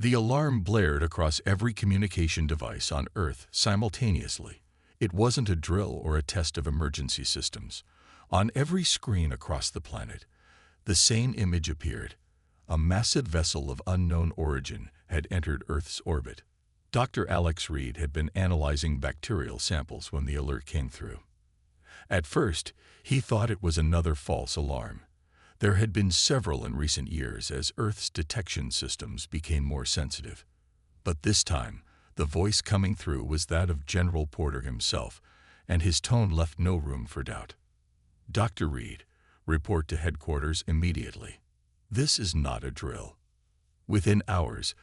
The alarm blared across every communication device on Earth simultaneously. It wasn't a drill or a test of emergency systems. On every screen across the planet, the same image appeared. A massive vessel of unknown origin had entered Earth's orbit. Dr. Alex Reed had been analyzing bacterial samples when the alert came through. At first, he thought it was another false alarm. There had been several in recent years as Earth's detection systems became more sensitive. But this time, the voice coming through was that of General Porter himself, and his tone left no room for doubt. Dr. Reed, report to headquarters immediately. This is not a drill. Within hours,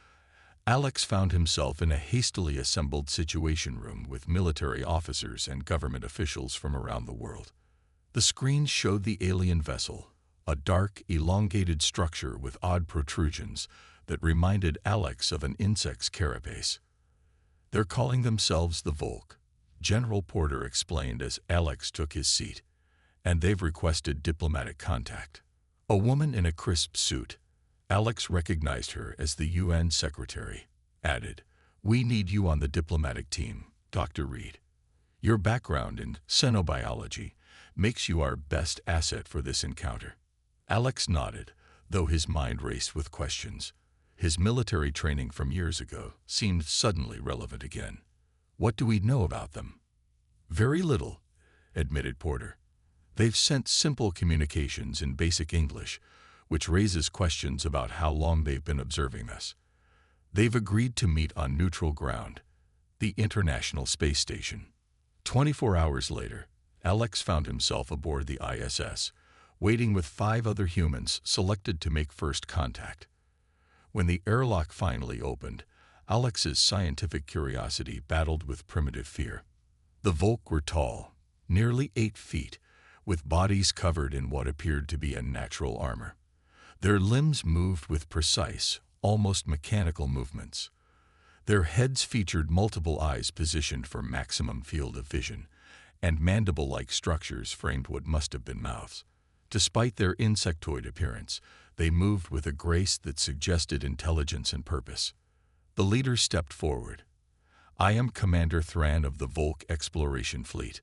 Alex found himself in a hastily assembled situation room with military officers and government officials from around the world. The screens showed the alien vessel, a dark, elongated structure with odd protrusions that reminded Alex of an insect's carapace. They're calling themselves the Volk, General Porter explained as Alex took his seat, and they've requested diplomatic contact. A woman in a crisp suit, Alex recognized her as the UN secretary, added, "We need you on the diplomatic team, Dr. Reed. Your background in xenobiology makes you our best asset for this encounter." Alex nodded, though his mind raced with questions. His military training from years ago seemed suddenly relevant again. What do we know about them? Very little, admitted Porter. They've sent simple communications in basic English, which raises questions about how long they've been observing us. They've agreed to meet on neutral ground, the International Space Station. 24 hours later, Alex found himself aboard the ISS, waiting with 5 other humans selected to make first contact. When the airlock finally opened, Alex's scientific curiosity battled with primitive fear. The Volk were tall, nearly 8 feet, with bodies covered in what appeared to be a natural armor. Their limbs moved with precise, almost mechanical movements. Their heads featured multiple eyes positioned for maximum field of vision, and mandible-like structures framed what must have been mouths. Despite their insectoid appearance, they moved with a grace that suggested intelligence and purpose. The leader stepped forward. "I am Commander Thran of the Volk Exploration Fleet."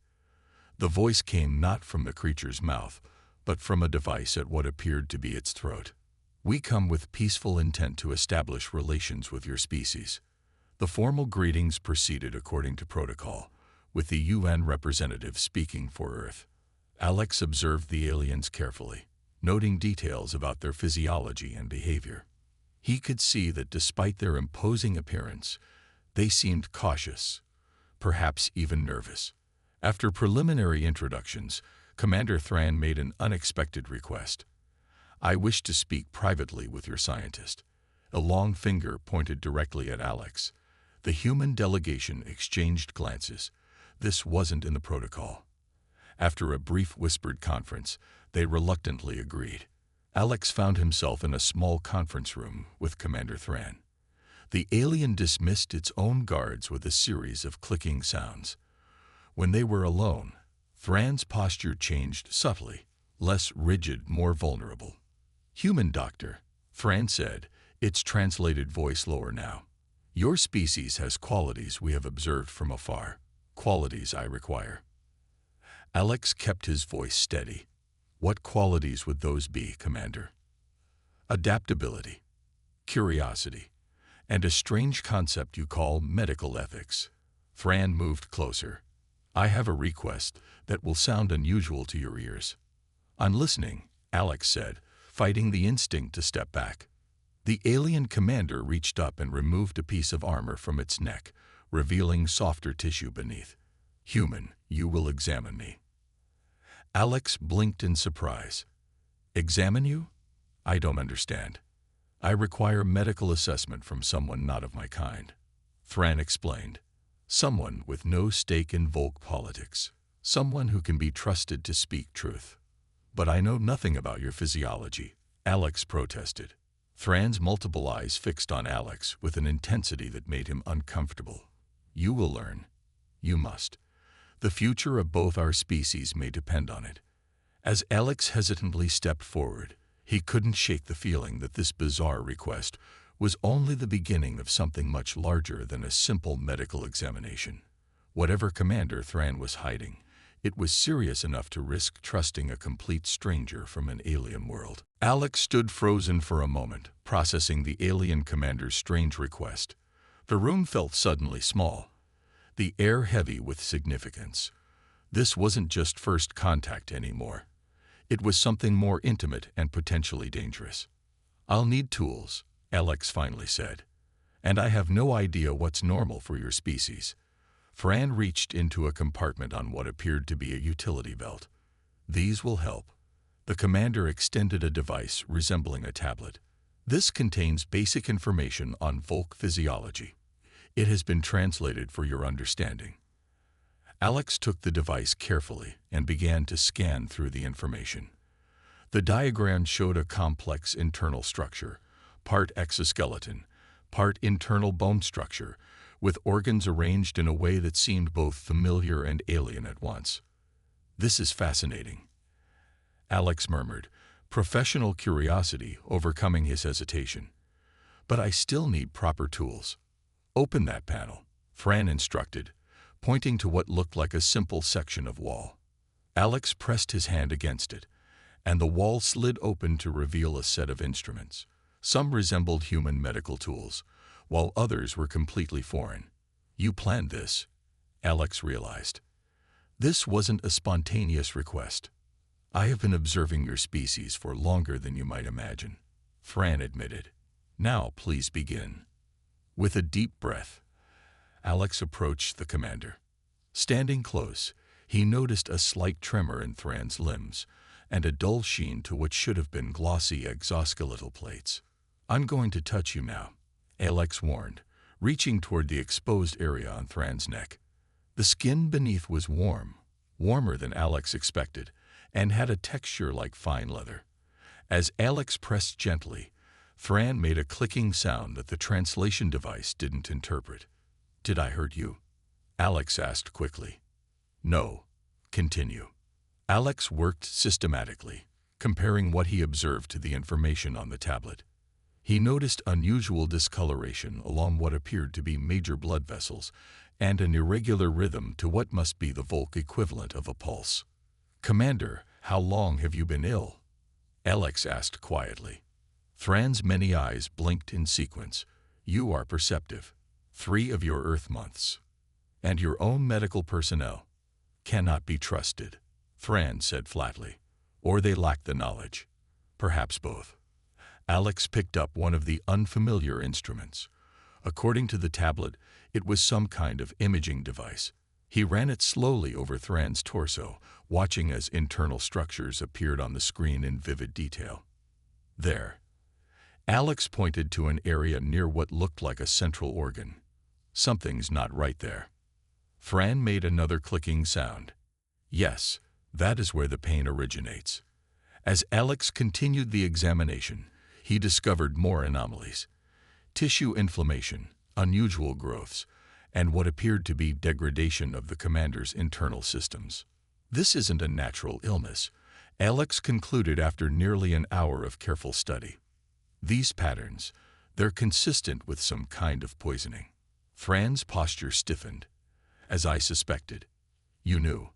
The voice came not from the creature's mouth, but from a device at what appeared to be its throat. "We come with peaceful intent to establish relations with your species." The formal greetings proceeded according to protocol, with the UN representative speaking for Earth. Alex observed the aliens carefully, noting details about their physiology and behavior. He could see that despite their imposing appearance, they seemed cautious, perhaps even nervous. After preliminary introductions, Commander Thran made an unexpected request. "I wish to speak privately with your scientist." A long finger pointed directly at Alex. The human delegation exchanged glances. This wasn't in the protocol. After a brief whispered conference, they reluctantly agreed. Alex found himself in a small conference room with Commander Thran. The alien dismissed its own guards with a series of clicking sounds. When they were alone, Thran's posture changed subtly, less rigid, more vulnerable. "Human doctor," Thran said, its translated voice lower now. "Your species has qualities we have observed from afar, qualities I require." Alex kept his voice steady. "What qualities would those be, Commander?" "Adaptability, curiosity, and a strange concept you call medical ethics." Thran moved closer. "I have a request that will sound unusual to your ears." "I'm listening," Alex said, fighting the instinct to step back. The alien commander reached up and removed a piece of armor from its neck, revealing softer tissue beneath. "Human, you will examine me." Alex blinked in surprise. "Examine you? I don't understand." "I require medical assessment from someone not of my kind," Thran explained. "Someone with no stake in Volk politics. Someone who can be trusted to speak truth." "But I know nothing about your physiology," Alex protested. Thran's multiple eyes fixed on Alex with an intensity that made him uncomfortable. "You will learn. You must. The future of both our species may depend on it." As Alex hesitantly stepped forward, he couldn't shake the feeling that this bizarre request was only the beginning of something much larger than a simple medical examination. Whatever Commander Thran was hiding, it was serious enough to risk trusting a complete stranger from an alien world. Alex stood frozen for a moment, processing the alien commander's strange request. The room felt suddenly small, the air heavy with significance. This wasn't just first contact anymore. It was something more intimate and potentially dangerous. "I'll need tools," Alex finally said. "And I have no idea what's normal for your species." Fran reached into a compartment on what appeared to be a utility belt. "These will help." The commander extended a device resembling a tablet. "This contains basic information on Volk physiology. It has been translated for your understanding." Alex took the device carefully and began to scan through the information. The diagram showed a complex internal structure, part exoskeleton, part internal bone structure, with organs arranged in a way that seemed both familiar and alien at once. "This is fascinating," Alex murmured, professional curiosity overcoming his hesitation. "But I still need proper tools." "Open that panel," Fran instructed, pointing to what looked like a simple section of wall. Alex pressed his hand against it, and the wall slid open to reveal a set of instruments. Some resembled human medical tools, while others were completely foreign. "You planned this," Alex realized. "This wasn't a spontaneous request. I have been observing your species for longer than you might imagine," Fran admitted. "Now please begin." With a deep breath, Alex approached the commander. Standing close, he noticed a slight tremor in Thran's limbs and a dull sheen to what should have been glossy exoskeletal plates. "I'm going to touch you now," Alex warned, reaching toward the exposed area on Thran's neck. The skin beneath was warm, warmer than Alex expected, and had a texture like fine leather. As Alex pressed gently, Thran made a clicking sound that the translation device didn't interpret. "Did I hurt you?" Alex asked quickly. "No. Continue." Alex worked systematically, comparing what he observed to the information on the tablet. He noticed unusual discoloration along what appeared to be major blood vessels and an irregular rhythm to what must be the Volk equivalent of a pulse. "Commander, how long have you been ill?" Alex asked quietly. Thran's many eyes blinked in sequence. "You are perceptive. 3 of your Earth months. And your own medical personnel cannot be trusted," Thran said flatly. "Or they lack the knowledge. Perhaps both." Alex picked up one of the unfamiliar instruments. According to the tablet, it was some kind of imaging device. He ran it slowly over Thran's torso, watching as internal structures appeared on the screen in vivid detail. "There." Alex pointed to an area near what looked like a central organ. "Something's not right there." Thran made another clicking sound. "Yes, that is where the pain originates." As Alex continued the examination, he discovered more anomalies. Tissue inflammation, unusual growths, and what appeared to be degradation of the commander's internal systems. "This isn't a natural illness," Alex concluded after nearly an hour of careful study. "These patterns, they're consistent with some kind of poisoning." Thran's posture stiffened. "As I suspected. You knew."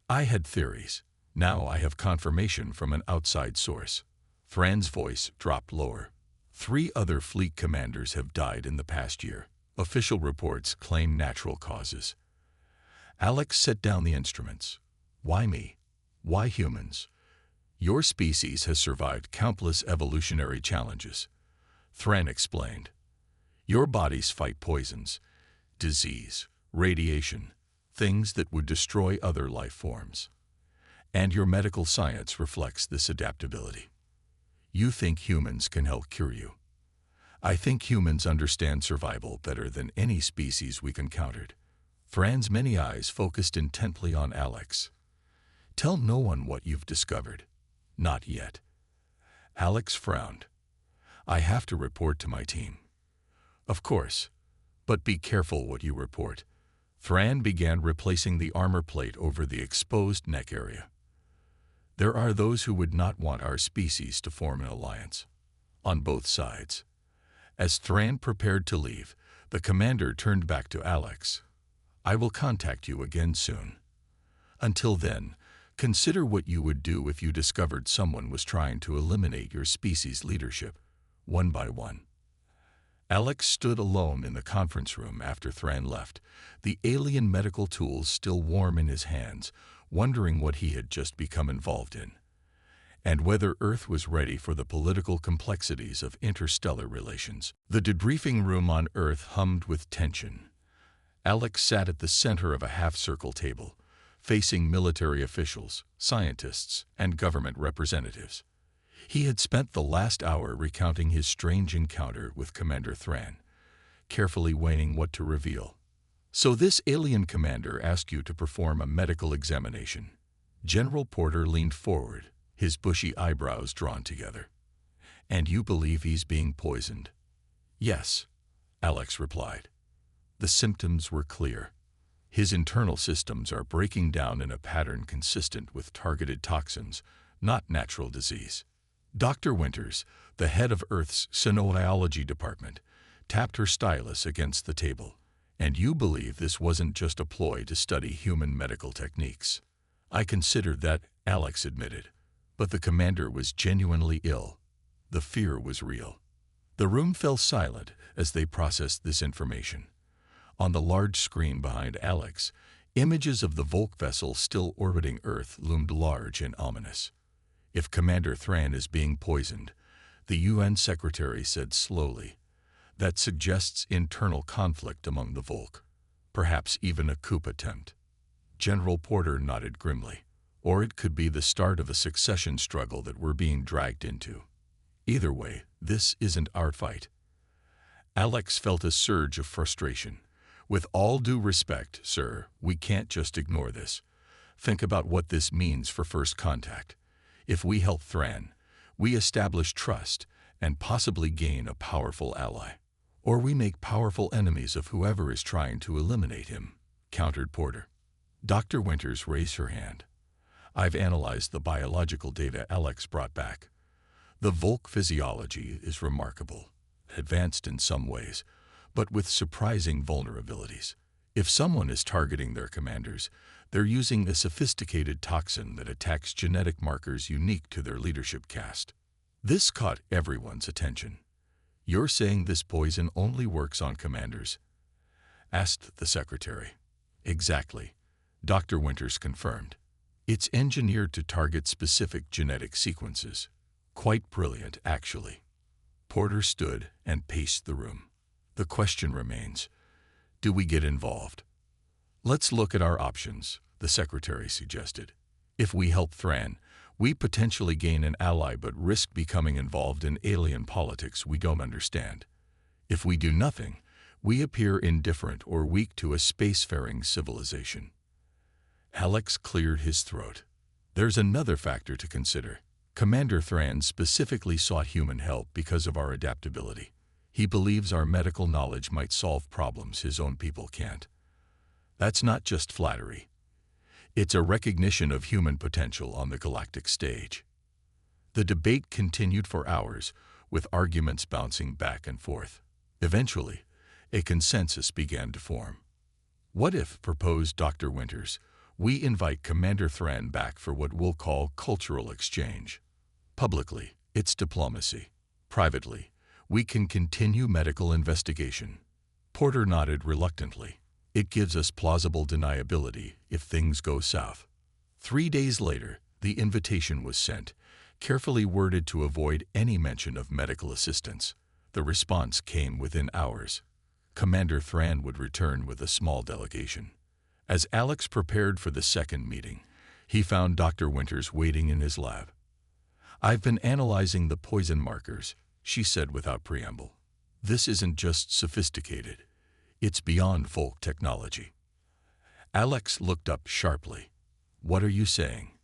"I had theories. Now I have confirmation from an outside source." Thran's voice dropped lower. 3 other fleet commanders have died in the past year. Official reports claim natural causes. Alex set down the instruments. "Why me? Why humans? Your species has survived countless evolutionary challenges," Thran explained. "Your bodies fight poisons, disease, radiation, things that would destroy other life forms. And your medical science reflects this adaptability. You think humans can help cure you. I think humans understand survival better than any species we've encountered." Thran's many eyes focused intently on Alex. "Tell no one what you've discovered." "Not yet." Alex frowned. "I have to report to my team." "Of course, but be careful what you report." Thran began replacing the armor plate over the exposed neck area. "There are those who would not want our species to form an alliance. On both sides." As Thran prepared to leave, the commander turned back to Alex. "I will contact you again soon. Until then, consider what you would do if you discovered someone was trying to eliminate your species' leadership, one by one." Alex stood alone in the conference room after Thran left, the alien medical tools still warm in his hands, wondering what he had just become involved in, and whether Earth was ready for the political complexities of interstellar relations. The debriefing room on Earth hummed with tension. Alex sat at the center of a half-circle table, facing military officials, scientists, and government representatives. He had spent the last hour recounting his strange encounter with Commander Thran, carefully weighing what to reveal. "So this alien commander asked you to perform a medical examination." General Porter leaned forward, his bushy eyebrows drawn together. "And you believe he's being poisoned?" "Yes," Alex replied. The symptoms were clear. His internal systems are breaking down in a pattern consistent with targeted toxins, not natural disease. Dr. Winters, the head of Earth's Xenobiology department, tapped her stylus against the table. "And you believe this wasn't just a ploy to study human medical techniques?" "I considered that," Alex admitted. But the commander was genuinely ill. The fear was real. The room fell silent as they processed this information. On the large screen behind Alex, images of the Volk vessel still orbiting Earth loomed large and ominous. "If Commander Thran is being poisoned," the UN secretary said slowly, "that suggests internal conflict among the Volk, perhaps even a coup attempt." General Porter nodded grimly. "Or it could be the start of a succession struggle that we're being dragged into. Either way, this isn't our fight." Alex felt a surge of frustration. "With all due respect, sir, we can't just ignore this. Think about what this means for first contact. If we help Thran, we establish trust and possibly gain a powerful ally. Or we make powerful enemies of whoever is trying to eliminate him," countered Porter. Dr. Winters raised her hand. "I've analyzed the biological data Alex brought back. The Volk physiology is remarkable, advanced in some ways, but with surprising vulnerabilities. If someone is targeting their commanders, they're using a sophisticated toxin that attacks genetic markers unique to their leadership caste." This caught everyone's attention. "You're saying this poison only works on commanders?" asked the secretary. "Exactly," Dr. Winters confirmed. "It's engineered to target specific genetic sequences. Quite brilliant, actually." Porter stood and paced the room. "The question remains, do we get involved?" "Let's look at our options," the secretary suggested. "If we help Thran, we potentially gain an ally but risk becoming involved in alien politics we don't understand. If we do nothing, we appear indifferent or weak to a spacefaring civilization." Alex cleared his throat. "There's another factor to consider. Commander Thran specifically sought human help because of our adaptability. He believes our medical knowledge might solve problems his own people can't. That's not just flattery. It's a recognition of human potential on the galactic stage." The debate continued for hours, with arguments bouncing back and forth. Eventually, a consensus began to form. "What if," proposed Dr. Winters, "we invite Commander Thran back for what we'll call cultural exchange? Publicly, it's diplomacy. Privately, we can continue medical investigation." Porter nodded reluctantly. "It gives us plausible deniability if things go south." 3 days later, the invitation was sent, carefully worded to avoid any mention of medical assistance. The response came within hours. Commander Thran would return with a small delegation. As Alex prepared for the second meeting, he found Dr. Winters waiting in his lab. "I've been analyzing the poison markers," she said without preamble. "This isn't just sophisticated. It's beyond Volk technology." Alex looked up sharply. "What are you saying?"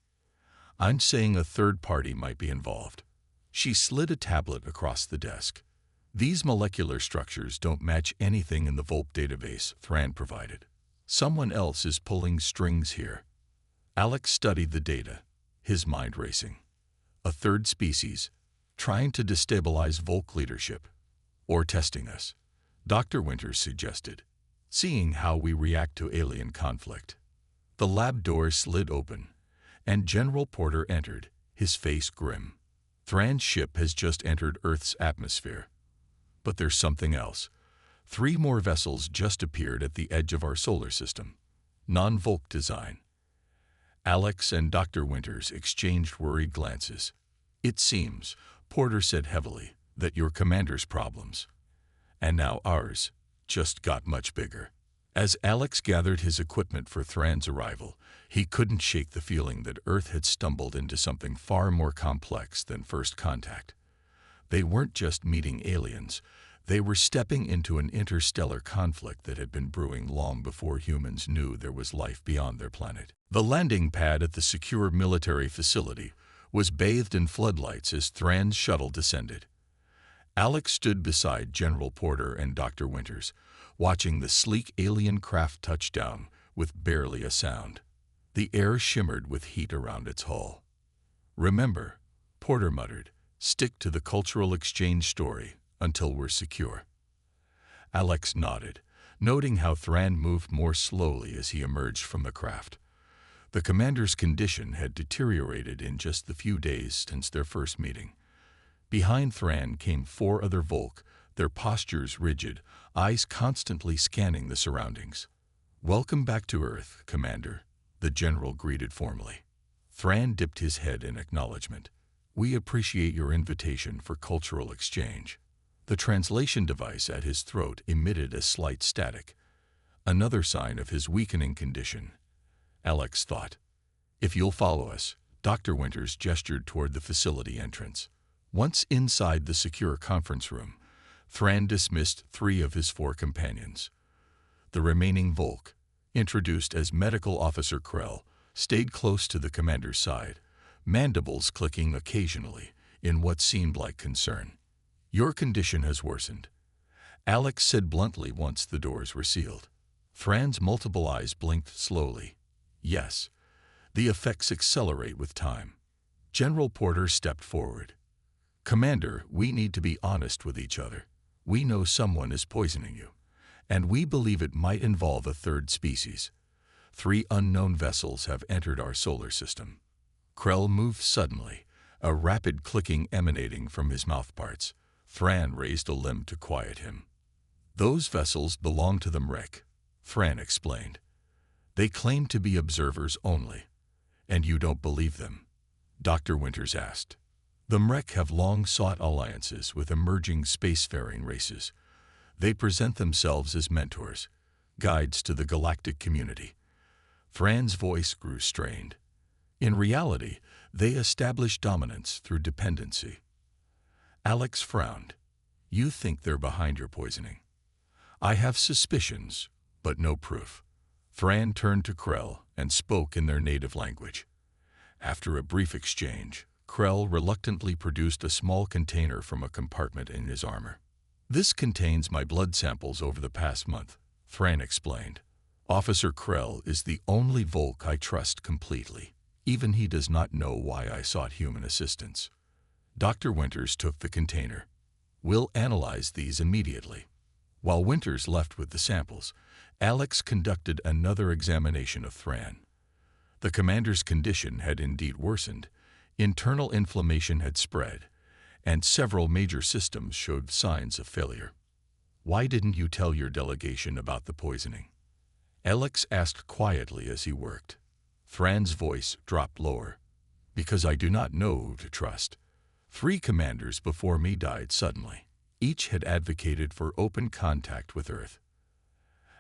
"I'm saying a third party might be involved." She slid a tablet across the desk. "These molecular structures don't match anything in the Volk database Thran provided. Someone else is pulling strings here." Alex studied the data, his mind racing. A third species, trying to destabilize Volk leadership. Or testing us, Dr. Winters suggested, seeing how we react to alien conflict. The lab door slid open, and General Porter entered, his face grim. Thran's ship has just entered Earth's atmosphere. But there's something else. 3 more vessels just appeared at the edge of our solar system. Non-Volk design. Alex and Dr. Winters exchanged worried glances. It seems, Porter said heavily, that your commander's problems, and now ours, just got much bigger. As Alex gathered his equipment for Thran's arrival, he couldn't shake the feeling that Earth had stumbled into something far more complex than first contact. They weren't just meeting aliens. They were stepping into an interstellar conflict that had been brewing long before humans knew there was life beyond their planet. The landing pad at the secure military facility was bathed in floodlights as Thran's shuttle descended. Alex stood beside General Porter and Dr. Winters, watching the sleek alien craft touch down with barely a sound. The air shimmered with heat around its hull. "Remember," Porter muttered, "stick to the cultural exchange story until we're secure." Alex nodded, noting how Thran moved more slowly as he emerged from the craft. The commander's condition had deteriorated in just the few days since their first meeting. Behind Thran came 4 other Volk, their postures rigid, eyes constantly scanning the surroundings. "Welcome back to Earth, Commander," the general greeted formally. Thran dipped his head in acknowledgement. "We appreciate your invitation for cultural exchange." The translation device at his throat emitted a slight static, another sign of his weakening condition. Alex thought. "If you'll follow us," Dr. Winters gestured toward the facility entrance. Once inside the secure conference room, Thran dismissed 3 of his 4 companions. The remaining Volk, introduced as Medical Officer Krell, stayed close to the commander's side, mandibles clicking occasionally in what seemed like concern. "Your condition has worsened," Alex said bluntly once the doors were sealed. Thran's multiple eyes blinked slowly. "Yes, the effects accelerate with time." General Porter stepped forward. "Commander, we need to be honest with each other. We know someone is poisoning you, and we believe it might involve a 3rd species. 3 unknown vessels have entered our solar system." Krell moved suddenly, a rapid clicking emanating from his mouthparts. Thran raised a limb to quiet him. "Those vessels belong to the MREC," Thran explained. "They claim to be observers only. And you don't believe them?" Dr. Winters asked. "The MREC have long sought alliances with emerging spacefaring races. They present themselves as mentors, guides to the galactic community." Thran's voice grew strained. "In reality, they establish dominance through dependency." Alex frowned. "You think they're behind your poisoning?" "I have suspicions, but no proof." Thran turned to Krell and spoke in their native language. After a brief exchange, Krell reluctantly produced a small container from a compartment in his armor. "This contains my blood samples over the past month," Thran explained. "Officer Krell is the only Volk I trust completely. Even he does not know why I sought human assistance." Dr. Winters took the container. "We'll analyze these immediately." While Winters left with the samples, Alex conducted another examination of Thran. The commander's condition had indeed worsened, internal inflammation had spread, and several major systems showed signs of failure. "Why didn't you tell your delegation about the poisoning?" Alex asked quietly as he worked. Thran's voice dropped lower. "Because I do not know who to trust. 3 commanders before me died suddenly. Each had advocated for open contact with Earth."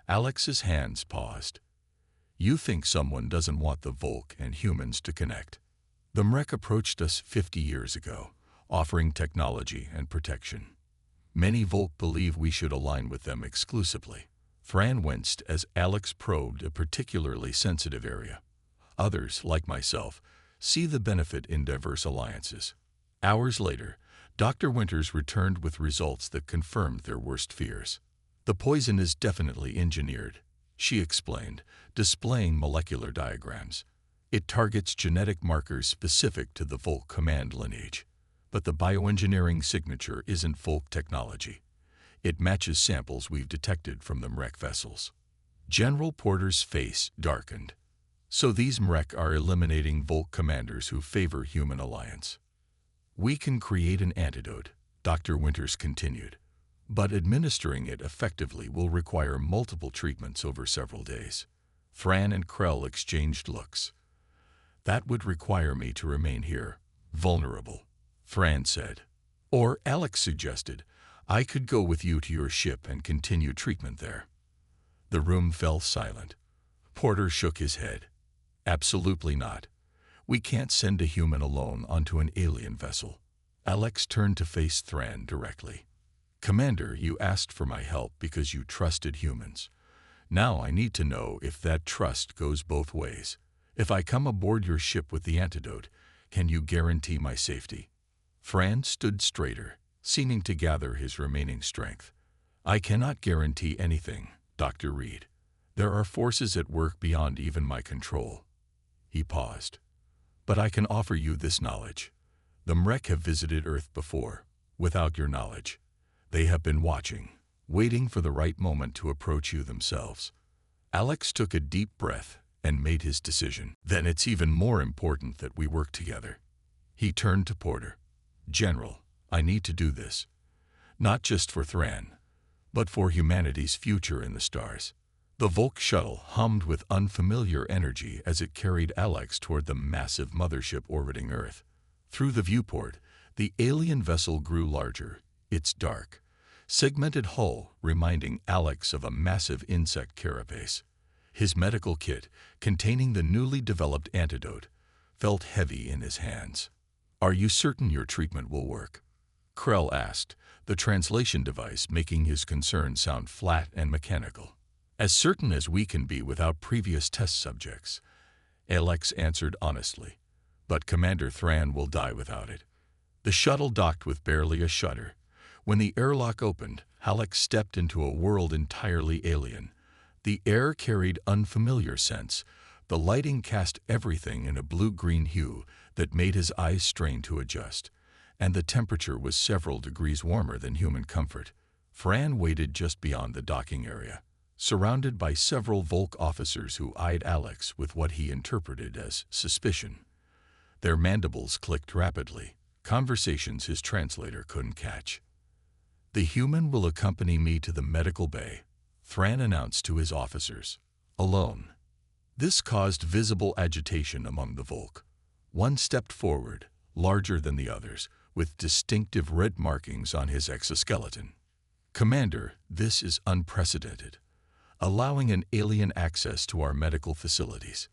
Alex's hands paused. "You think someone doesn't want the Volk and humans to connect. The MREC approached us 50 years ago, offering technology and protection. Many Volk believe we should align with them exclusively." Thran winced as Alex probed a particularly sensitive area. "Others, like myself, see the benefit in diverse alliances." Hours later, Dr. Winters returned with results that confirmed their worst fears. "The poison is definitely engineered," she explained, displaying molecular diagrams. "It targets genetic markers specific to the Volk command lineage. But the bioengineering signature isn't Volk technology. It matches samples we've detected from the MREC vessels. General Porter's face darkened. So these MREC are eliminating Volk commanders who favor human alliance. We can create an antidote, Dr. Winters continued, but administering it effectively will require multiple treatments over several days. Fran and Krell exchanged looks. That would require me to remain here, vulnerable, Fran said. Or, Alex suggested, I could go with you to your ship and continue treatment there. The room fell silent. Porter shook his head. Absolutely not. We can't send a human alone onto an alien vessel. Alex turned to face Thran directly. Commander, you asked for my help because you trusted humans. Now I need to know if that trust goes both ways. If I come aboard your ship with the antidote, can you guarantee my safety? Fran stood straighter, seeming to gather his remaining strength. I cannot guarantee anything, Dr. Reed. There are forces at work beyond even my control. He paused. But I can offer you this knowledge. The MREC have visited Earth before, without your knowledge. They have been watching, waiting for the right moment to approach you themselves. Alex took a deep breath and made his decision. Then it's even more important that we work together. He turned to Porter. General, I need to do this. Not just for Thran, but for humanity's future in the stars. The Volk shuttle hummed with unfamiliar energy as it carried Alex toward the massive mothership orbiting Earth. Through the viewport, the alien vessel grew larger, its dark, segmented hull reminding Alex of a massive insect carapace. His medical kit, containing the newly developed antidote, felt heavy in his hands. Are you certain your treatment will work? Krell asked, the translation device making his concern sound flat and mechanical. As certain as we can be without previous test subjects, Alex answered honestly. But Commander Thran will die without it. The shuttle docked with barely a shudder. When the airlock opened, Alex stepped into a world entirely alien. The air carried unfamiliar scents. The lighting cast everything in a blue-green hue that made his eyes strain to adjust. And the temperature was several degrees warmer than human comfort. Fran waited just beyond the docking area, surrounded by several Volk officers who eyed Alex with what he interpreted as suspicion. Their mandibles clicked rapidly, conversations his translator couldn't catch. The human will accompany me to the medical bay, Thran announced to his officers, alone. This caused visible agitation among the Volk. One stepped forward, larger than the others, with distinctive red markings on his exoskeleton. Commander, this is unprecedented. Allowing an alien access to our medical facilities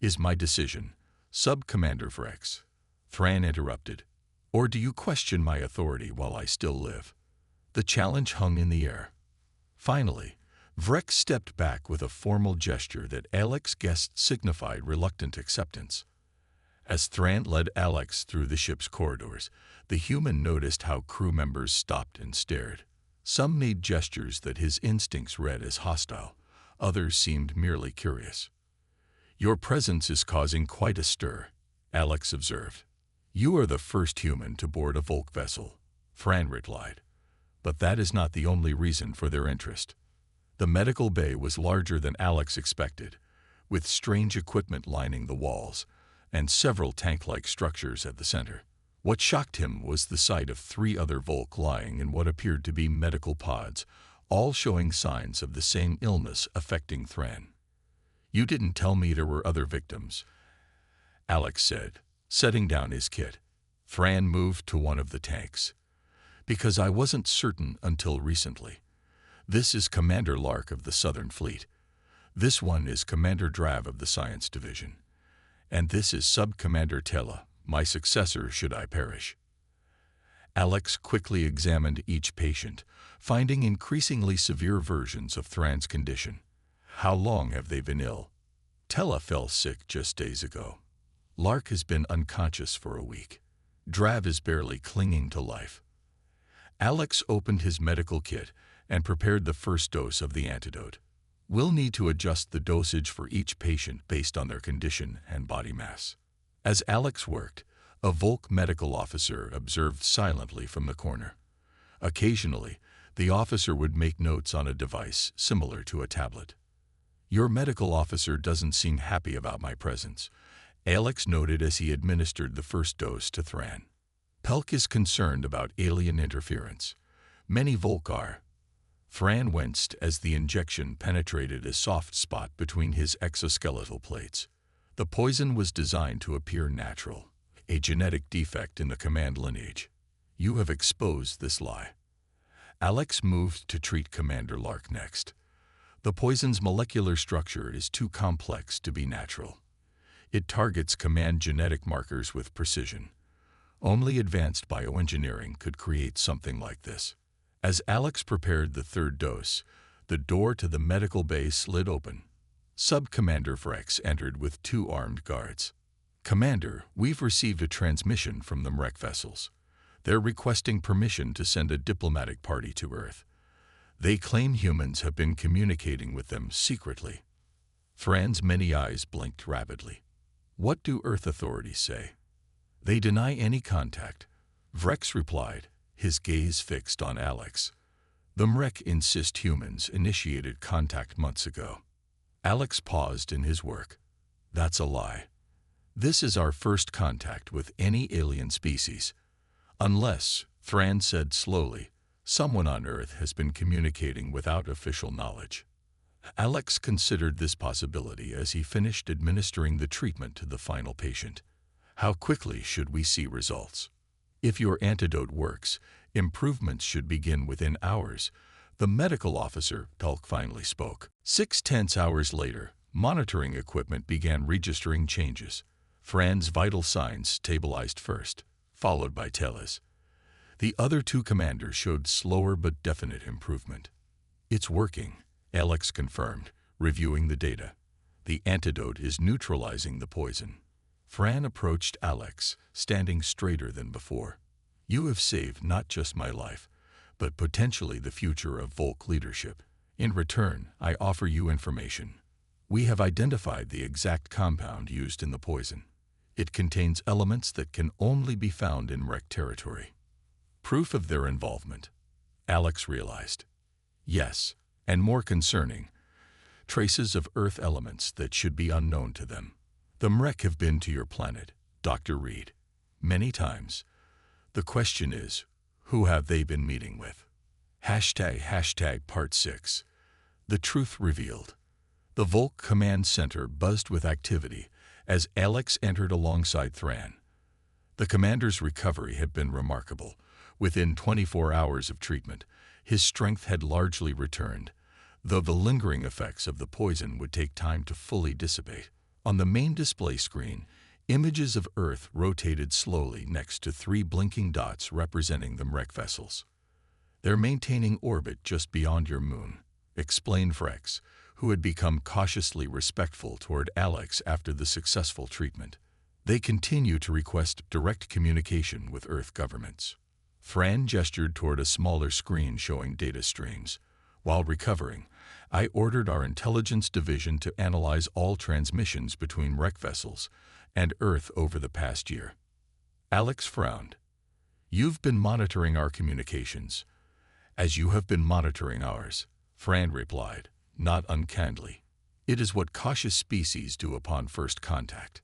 is my decision, Sub-Commander Vrex. Thran interrupted. Or do you question my authority while I still live? The challenge hung in the air. Finally, Vrex stepped back with a formal gesture that Alex guessed signified reluctant acceptance. As Thran led Alex through the ship's corridors, the human noticed how crew members stopped and stared. Some made gestures that his instincts read as hostile. Others seemed merely curious. Your presence is causing quite a stir, Alex observed. You are the first human to board a Volk vessel, Thran replied. But that is not the only reason for their interest. The medical bay was larger than Alex expected, with strange equipment lining the walls and several tank-like structures at the center. What shocked him was the sight of 3 other Volk lying in what appeared to be medical pods, all showing signs of the same illness affecting Thran. You didn't tell me there were other victims, Alex said, setting down his kit. Thran moved to one of the tanks. Because I wasn't certain until recently. This is Commander Lark of the Southern Fleet. This one is Commander Drav of the Science Division. And this is Sub-Commander Tella, my successor should I perish. Alex quickly examined each patient, finding increasingly severe versions of Thran's condition. How long have they been ill? Tella fell sick just days ago. Lark has been unconscious for a week. Drav is barely clinging to life. Alex opened his medical kit and prepared the first dose of the antidote. We'll need to adjust the dosage for each patient based on their condition and body mass. As Alex worked, a Volk medical officer observed silently from the corner. Occasionally, The officer would make notes on a device similar to a tablet. "Your medical officer doesn't seem happy about my presence," Alex noted as he administered the first dose to Thran. "Pelk is concerned about alien interference. Many Volk are." Thran winced as the injection penetrated a soft spot between his exoskeletal plates. The poison was designed to appear natural, a genetic defect in the command lineage. "You have exposed this lie." Alex moved to treat Commander Lark next. "The poison's molecular structure is too complex to be natural. It targets command genetic markers with precision. Only advanced bioengineering could create something like this." As Alex prepared the third dose, the door to the medical bay slid open. Sub-Commander Vrex entered with 2 armed guards. "Commander, we've received a transmission from the MREC vessels. They're requesting permission to send a diplomatic party to Earth. They claim humans have been communicating with them secretly." Thran's many eyes blinked rapidly. "What do Earth authorities say?" "They deny any contact," Vrex replied, his gaze fixed on Alex. "The MREC insist humans initiated contact months ago." Alex paused in his work. "That's a lie. This is our first contact with any alien species. Unless," Thran said slowly, "someone on Earth has been communicating without official knowledge." Alex considered this possibility as he finished administering the treatment to the final patient. "How quickly should we see results?" "If your antidote works, improvements should begin within hours," the medical officer, Pelk, finally spoke. 6 tense hours later, monitoring equipment began registering changes. Thran's vital signs stabilized first, followed by Tela's. The other 2 commanders showed slower but definite improvement. "It's working," Alex confirmed, reviewing the data. "The antidote is neutralizing the poison." Thran approached Alex, standing straighter than before. "You have saved not just my life, but potentially the future of Volk leadership. In return, I offer you information. We have identified the exact compound used in the poison. It contains elements that can only be found in MREC territory." Proof of their involvement, Alex realized. Yes, and more concerning, traces of Earth elements that should be unknown to them. "The MREC have been to your planet, Dr. Reed, many times. The question is, who have they been meeting with?" Part 6. The truth revealed. The Volk Command Center buzzed with activity as Alex entered alongside Thran. The commander's recovery had been remarkable. Within 24 hours of treatment, his strength had largely returned, though the lingering effects of the poison would take time to fully dissipate. On the main display screen, images of Earth rotated slowly next to 3 blinking dots representing the MREC vessels. "They're maintaining orbit just beyond your moon," explained Vrex, who had become cautiously respectful toward Alex after the successful treatment. "They continue to request direct communication with Earth governments." Thran gestured toward a smaller screen showing data streams. "While recovering, I ordered our intelligence division to analyze all transmissions between MREC vessels and Earth over the past year." Alex frowned. "You've been monitoring our communications, as you have been monitoring ours," Thran replied, not uncannily. "It is what cautious species do upon first contact."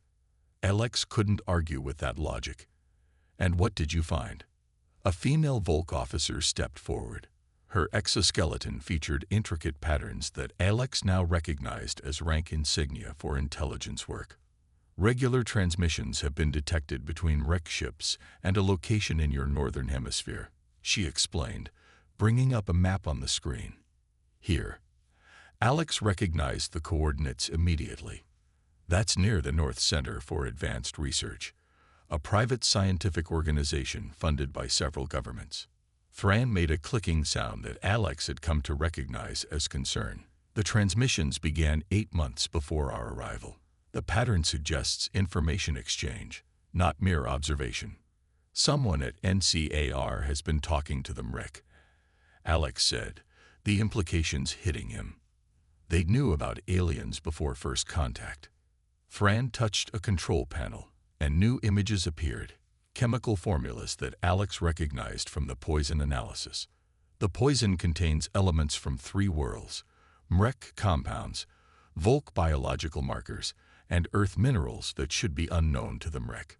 Alex couldn't argue with that logic. "And what did you find?" A female Volk officer stepped forward. Her exoskeleton featured intricate patterns that Alex now recognized as rank insignia for intelligence work. "Regular transmissions have been detected between wreck ships and a location in your northern hemisphere," she explained, bringing up a map on the screen. "Here." Alex recognized the coordinates immediately. "That's near the North Center for Advanced Research, a private scientific organization funded by several governments." Thran made a clicking sound that Alex had come to recognize as concern. "The transmissions began 8 months before our arrival. The pattern suggests information exchange, not mere observation. Someone at NCAR has been talking to them, Rick," Alex said, the implications hitting him. "They knew about aliens before first contact." Thran touched a control panel, and new images appeared, chemical formulas that Alex recognized from the poison analysis. The poison contains elements from 3 worlds, MREC compounds, Volk biological markers, and Earth minerals that should be unknown to the MREC.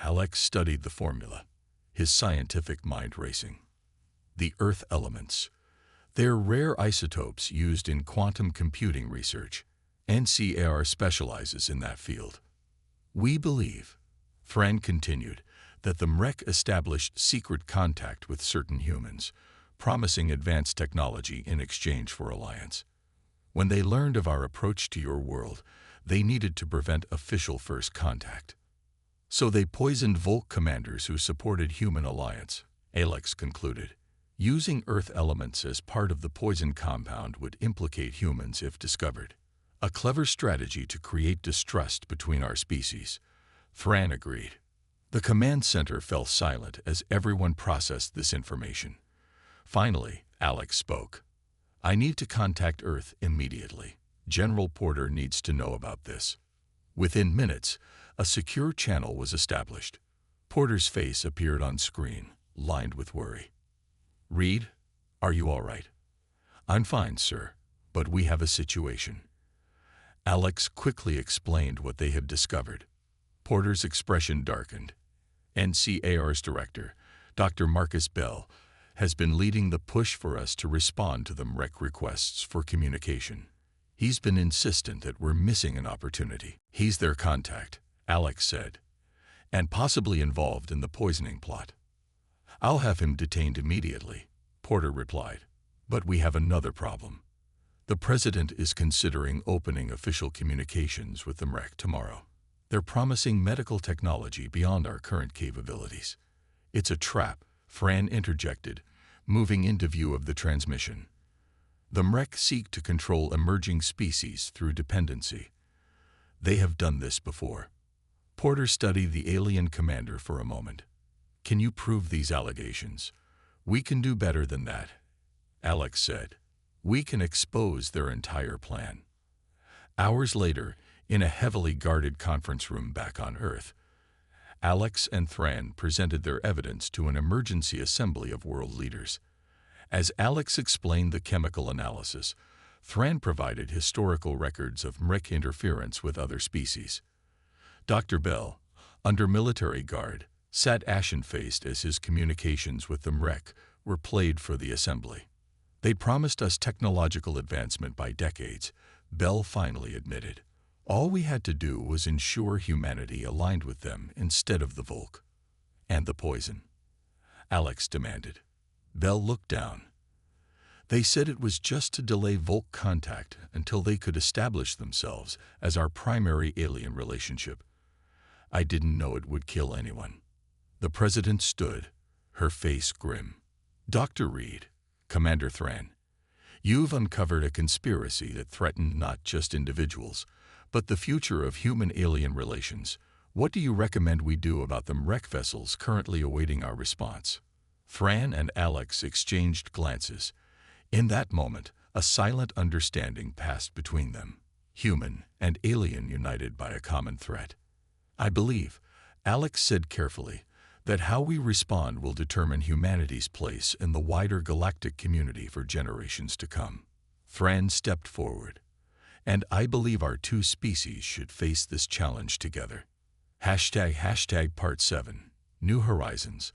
Alex studied the formula, his scientific mind racing. The Earth elements. They're rare isotopes used in quantum computing research. NCAR specializes in that field. We believe, Fran continued, that the MREC established secret contact with certain humans, promising advanced technology in exchange for alliance. When they learned of our approach to your world, they needed to prevent official first contact. So they poisoned Volk commanders who supported human alliance, Alex concluded. Using Earth elements as part of the poison compound would implicate humans if discovered. A clever strategy to create distrust between our species. Fran agreed. The command center fell silent as everyone processed this information. Finally, Alex spoke. I need to contact Earth immediately. General Porter needs to know about this. Within minutes, a secure channel was established. Porter's face appeared on screen, lined with worry. Reed, are you all right? I'm fine, sir, but we have a situation. Alex quickly explained what they had discovered. Porter's expression darkened. NCAR's director, Dr. Marcus Bell, has been leading the push for us to respond to the MREC requests for communication. He's been insistent that we're missing an opportunity. He's their contact, Alex said, and possibly involved in the poisoning plot. I'll have him detained immediately, Porter replied. But we have another problem. The president is considering opening official communications with the MREC tomorrow. They're promising medical technology beyond our current capabilities. It's a trap, Fran interjected, moving into view of the transmission. The MREC seek to control emerging species through dependency. They have done this before. Porter studied the alien commander for a moment. Can you prove these allegations? We can do better than that, Alex said. We can expose their entire plan. Hours later, in a heavily guarded conference room back on Earth, Alex and Fran presented their evidence to an emergency assembly of world leaders. As Alex explained the chemical analysis, Fran provided historical records of MREC interference with other species. Dr. Bell, under military guard, sat ashen-faced as his communications with the MREC were played for the assembly. They promised us technological advancement by decades, Bell finally admitted. All we had to do was ensure humanity aligned with them instead of the Volk. And the poison? Alex demanded. Bell looked down. They said it was just to delay Volk contact until they could establish themselves as our primary alien relationship. I didn't know it would kill anyone. The president stood, her face grim. Dr. Reed, Commander Thran, you've uncovered a conspiracy that threatened not just individuals, but the future of human-alien relations. What do you recommend we do about the MREC vessels currently awaiting our response? Fran and Alex exchanged glances. In that moment, a silent understanding passed between them, human and alien united by a common threat. I believe, Alex said carefully, that how we respond will determine humanity's place in the wider galactic community for generations to come. Fran stepped forward. And I believe our two species should face this challenge together. Part 7, New Horizons.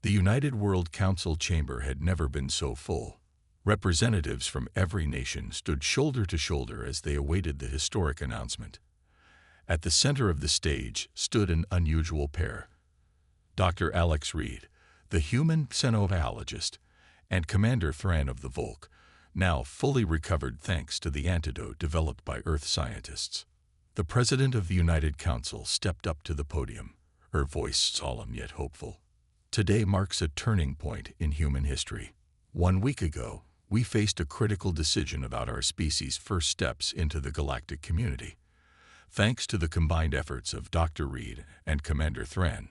The United World Council chamber had never been so full. Representatives from every nation stood shoulder to shoulder as they awaited the historic announcement. At the center of the stage stood an unusual pair. Dr. Alex Reed, the human xenobiologist, and Commander Thran of the Volk, now fully recovered thanks to the antidote developed by Earth scientists. The President of the United Council stepped up to the podium, her voice solemn yet hopeful. Today marks a turning point in human history. 1 week ago, we faced a critical decision about our species' first steps into the galactic community. Thanks to the combined efforts of Dr. Reed and Commander Thran,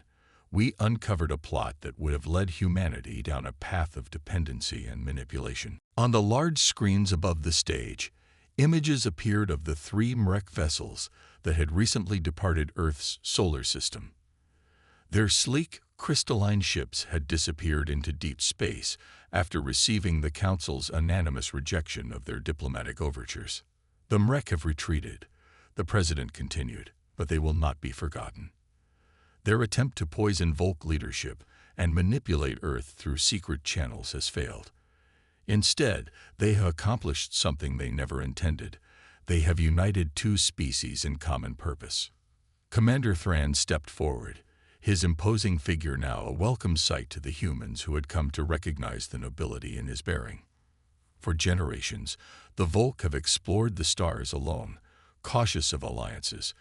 we uncovered a plot that would have led humanity down a path of dependency and manipulation. On the large screens above the stage, images appeared of the 3 MREC vessels that had recently departed Earth's solar system. Their sleek, crystalline ships had disappeared into deep space after receiving the Council's unanimous rejection of their diplomatic overtures. The Mrek have retreated, the President continued, but they will not be forgotten. Their attempt to poison Volk leadership and manipulate Earth through secret channels has failed. Instead, they have accomplished something they never intended. They have united two species in common purpose. Commander Thran stepped forward, his imposing figure now a welcome sight to the humans who had come to recognize the nobility in his bearing. For generations, the Volk have explored the stars alone, cautious of alliances.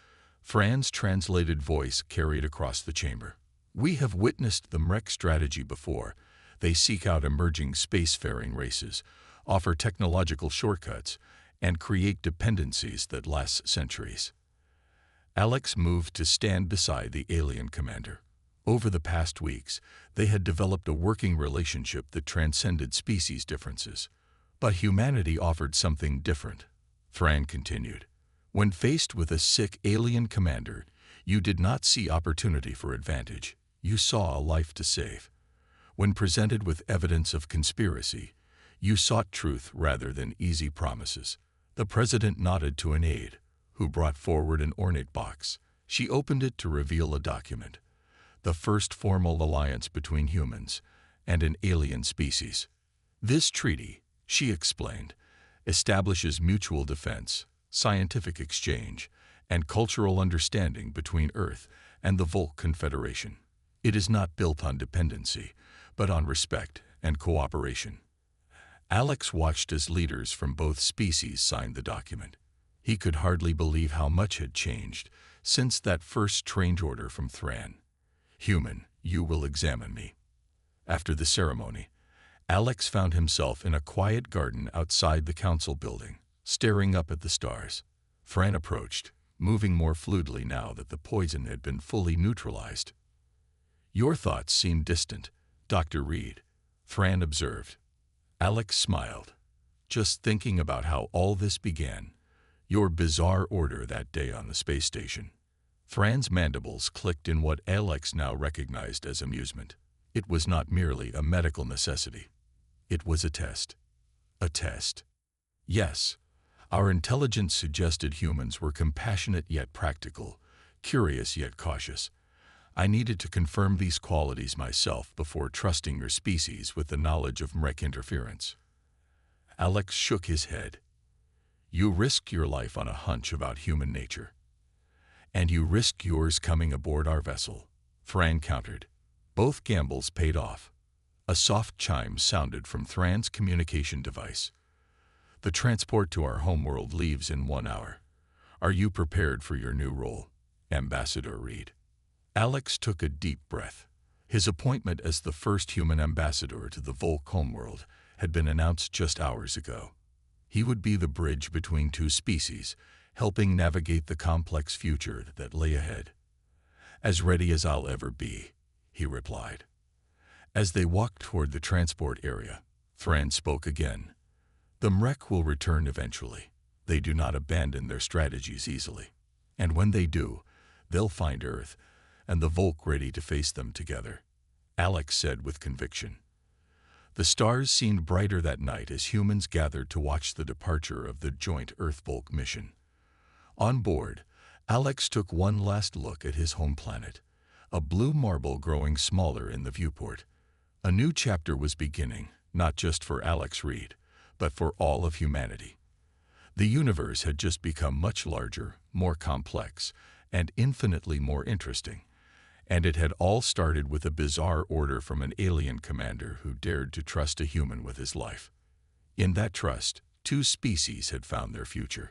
Thran's translated voice carried across the chamber. We have witnessed the Mrek strategy before. They seek out emerging spacefaring races, offer technological shortcuts, and create dependencies that last centuries. Alex moved to stand beside the alien commander. Over the past weeks, they had developed a working relationship that transcended species differences. But humanity offered something different. Thran continued. When faced with a sick alien commander, you did not see opportunity for advantage. You saw a life to save. When presented with evidence of conspiracy, you sought truth rather than easy promises. The President nodded to an aide, who brought forward an ornate box. She opened it to reveal a document, the first formal alliance between humans and an alien species. This treaty, she explained, establishes mutual defense, scientific exchange, and cultural understanding between Earth and the Volk Confederation. It is not built on dependency, but on respect and cooperation. Alex watched as leaders from both species signed the document. He could hardly believe how much had changed since that first strange order from Thran. Human, you will examine me. After the ceremony, Alex found himself in a quiet garden outside the council building, staring up at the stars. Thran approached, moving more fluidly now that the poison had been fully neutralized. Your thoughts seem distant, Dr. Reed, Thran observed. Alex smiled. Just thinking about how all this began, your bizarre order that day on the space station. Thran's mandibles clicked in what Alex now recognized as amusement. It was not merely a medical necessity. It was a test. A test. Yes, our intelligence suggested humans were compassionate yet practical, curious yet cautious. I needed to confirm these qualities myself before trusting your species with the knowledge of Mrek interference. Alex shook his head. You risked your life on a hunch about human nature. And you risked yours coming aboard our vessel, Thran countered. Both gambles paid off. A soft chime sounded from Thran's communication device. The transport to our homeworld leaves in 1 hour. Are you prepared for your new role, Ambassador Reed? Alex took a deep breath. His appointment as the first human ambassador to the Volk homeworld had been announced just hours ago. He would be the bridge between two species, helping navigate the complex future that lay ahead. As ready as I'll ever be, he replied. As they walked toward the transport area, Thran spoke again. The Mrek will return eventually. They do not abandon their strategies easily. And when they do, they'll find Earth and the Volk ready to face them together, Alex said with conviction. The stars seemed brighter that night as humans gathered to watch the departure of the joint Earth-Volk mission. On board, Alex took one last look at his home planet, a blue marble growing smaller in the viewport. A new chapter was beginning, not just for Alex Reed, but for all of humanity. The universe had just become much larger, more complex, and infinitely more interesting. And it had all started with a bizarre order from an alien commander who dared to trust a human with his life. In that trust, two species had found their future.